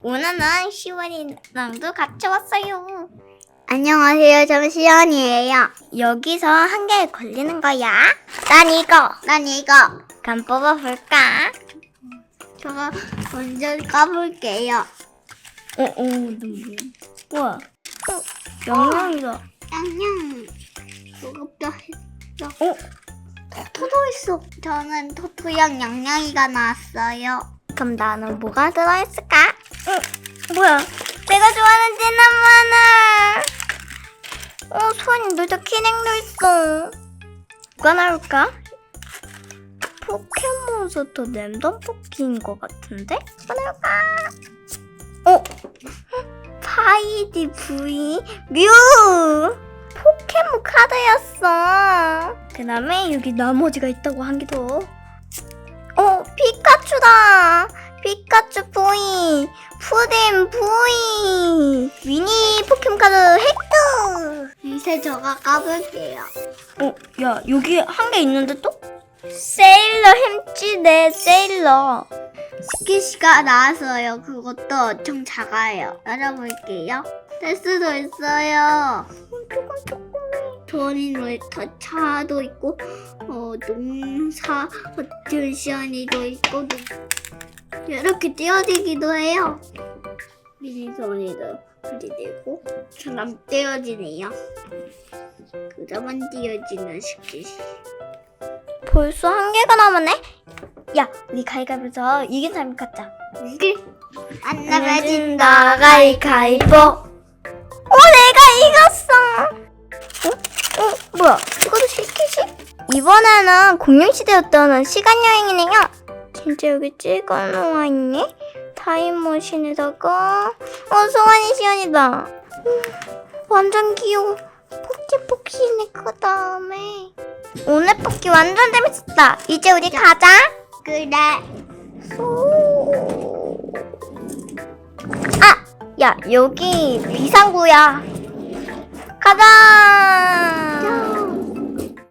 오늘은 시원이랑도 같이 왔어요. 안녕하세요. 저는 시연이에요. 여기서 한 개에 걸리는 거야. 난 이거. 그럼 뽑아볼까? 제가 먼저 까볼게요. 뭐야? 영양이다. 양양. 무겁다 했어. 토토도 있어. 저는 토토랑 양양이가 나왔어요. 그럼 나는 뭐가 들어있을까? 뭐야? 내가 좋아하는 진한 마늘. 소원이 너도 키링도 있어. 뭐가 나올까? 포켓몬스터 랜덤 뽑기인 것 같은데? 뭐가 나올까? 파이디 V 뮤 포켓몬 카드였어. 그 다음에 여기 나머지가 있다고 한 개 더. 피카츄다. 피카츄 V 푸딘 V 미니 포켓몬 카드 획득. 이제 제가 까볼게요. 야 여기 한 개 있는데 또? 세일러 햄찌네 세일러. 스키시가 나왔어요. 그것도 엄청 작아요. 열어볼게요. 댄스도 있어요. 조니 놀이터 차도 있고, 농사 같은 시연이도 있고, 이렇게 뛰어지기도 해요. 미니 소니도 들이대고, 사람 뛰어지네요. 그다만 뛰어지는 스키시. 벌써 한 개가 남았네? 야 우리 가위가위에서 이긴 사람이 갖자. 이게 안 나가진다. 나가진다 가위가위보. 내가 이겼어. 뭐야 이것도 스키시? 이번에는 공룡시대였던 시간여행이네요. 진짜 여기 찍어놓아 있네. 타임머신에다가 소환이 시연이다. 완전 귀여워. 포키포키네. 그 다음에 오늘 뽑기 완전 재밌었다. 이제 우리 가자. 그래. 야 여기 비상구야. 가자.